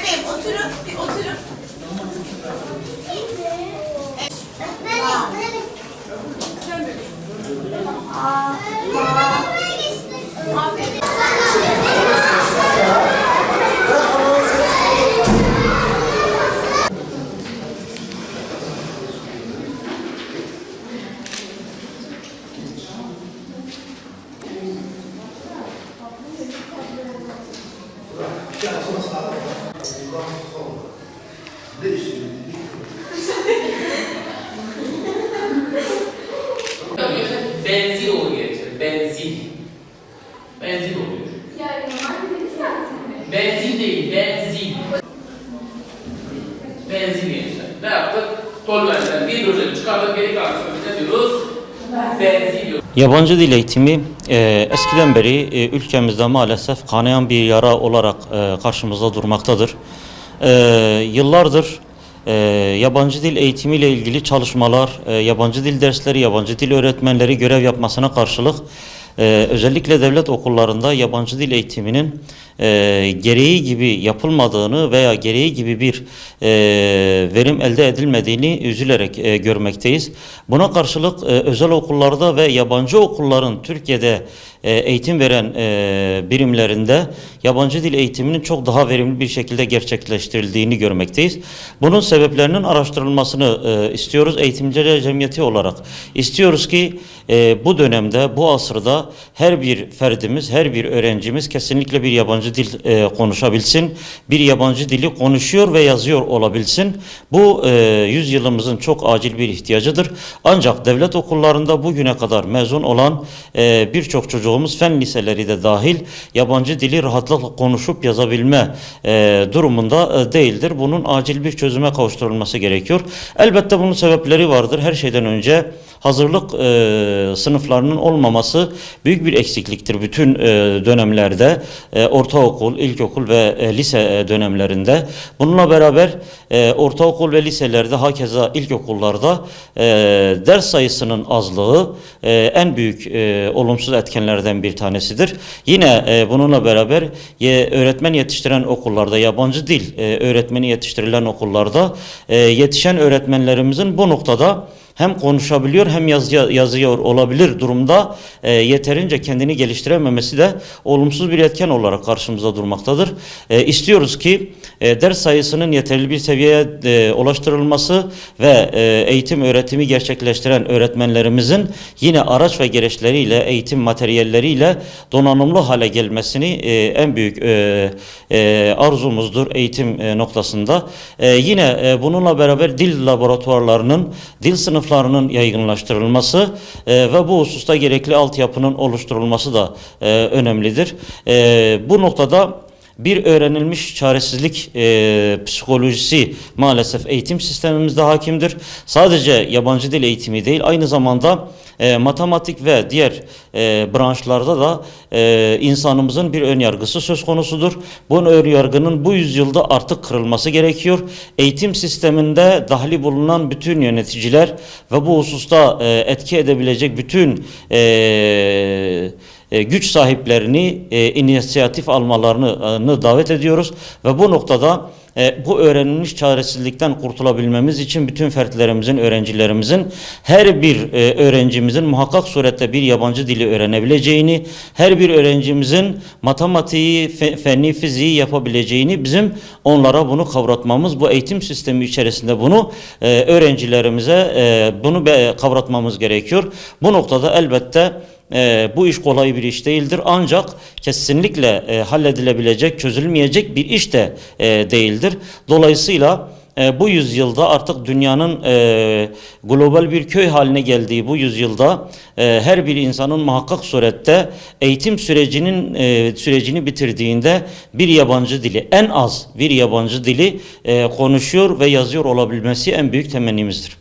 Bebeğim oturun, bir oturun. Benzin oluyor işte, benzin. Benzin oluyor. Yani normal deniz mi? Benzin değil, benzin. Benzin gençler. Ne yaptık? Tolvent'ten bir hidrojen çıkardık, geri kalmışız. Ne diyoruz? Benzin diyoruz. Yabancı dil eğitimi eskiden beri ülkemizde maalesef kanayan bir yara olarak karşımızda durmaktadır. Yıllardır yabancı dil eğitimiyle ilgili çalışmalar, yabancı dil dersleri, yabancı dil öğretmenleri görev yapmasına karşılık özellikle devlet okullarında yabancı dil eğitiminin gereği gibi yapılmadığını veya gereği gibi bir verim elde edilmediğini üzülerek görmekteyiz. Buna karşılık özel okullarda ve yabancı okulların Türkiye'de eğitim veren birimlerinde yabancı dil eğitiminin çok daha verimli bir şekilde gerçekleştirildiğini görmekteyiz. Bunun sebeplerinin araştırılmasını istiyoruz Eğitimciler Cemiyeti olarak. İstiyoruz ki bu dönemde, bu asırda her bir ferdimiz, her bir öğrencimiz kesinlikle bir yabancı dil konuşabilsin, bir yabancı dili konuşuyor ve yazıyor olabilsin. Bu yüzyılımızın çok acil bir ihtiyacıdır. Ancak devlet okullarında bugüne kadar mezun olan birçok çocuğumuz fen liseleri de dahil yabancı dili rahatlıkla konuşup yazabilme durumunda değildir. Bunun acil bir çözüme kavuşturulması gerekiyor. Elbette bunun sebepleri vardır. Her şeyden önce hazırlık sınıflarının olmaması büyük bir eksikliktir bütün dönemlerde, ortaokul, ilkokul ve lise dönemlerinde. Bununla beraber ortaokul ve liselerde, hakeza ilkokullarda ders sayısının azlığı en büyük olumsuz etkenlerden bir tanesidir. Yine bununla beraber öğretmen yetiştiren okullarda, yabancı dil öğretmeni yetiştirilen okullarda yetişen öğretmenlerimizin bu noktada hem konuşabiliyor hem yazıyor olabilir durumda yeterince kendini geliştirememesi de olumsuz bir etken olarak karşımıza durmaktadır. İstiyoruz ki ders sayısının yeterli bir seviyeye ulaştırılması ve eğitim öğretimi gerçekleştiren öğretmenlerimizin yine araç ve gereçleriyle, eğitim materyalleriyle donanımlı hale gelmesini en büyük arzumuzdur eğitim noktasında. Yine bununla beraber dil laboratuvarlarının, dil sınıflarının yaygınlaştırılması ve bu hususta gerekli altyapının oluşturulması da önemlidir. Bu noktada bir öğrenilmiş çaresizlik psikolojisi maalesef eğitim sistemimizde hakimdir. Sadece yabancı dil eğitimi değil, aynı zamanda matematik ve diğer branşlarda da insanımızın bir önyargısı söz konusudur. Bu önyargının bu yüzyılda artık kırılması gerekiyor. Eğitim sisteminde dahili bulunan bütün yöneticiler ve bu hususta etki edebilecek bütün güç sahiplerini inisiyatif almalarını davet ediyoruz ve bu noktada bu öğrenilmiş çaresizlikten kurtulabilmemiz için bütün fertlerimizin, öğrencilerimizin, her bir öğrencimizin muhakkak surette bir yabancı dili öğrenebileceğini, her bir öğrencimizin matematiği, fenni, fiziği yapabileceğini, bizim onlara bunu kavratmamız, bu eğitim sistemi içerisinde bunu öğrencilerimize bunu kavratmamız gerekiyor. Bu noktada elbette bu iş kolay bir iş değildir, ancak kesinlikle halledilebilecek, çözülmeyecek bir iş de değildir. Dolayısıyla bu yüzyılda artık dünyanın global bir köy haline geldiği bu yüzyılda her bir insanın muhakkak surette eğitim sürecini bitirdiğinde bir yabancı dili, en az bir yabancı dili konuşuyor ve yazıyor olabilmesi en büyük temennimizdir.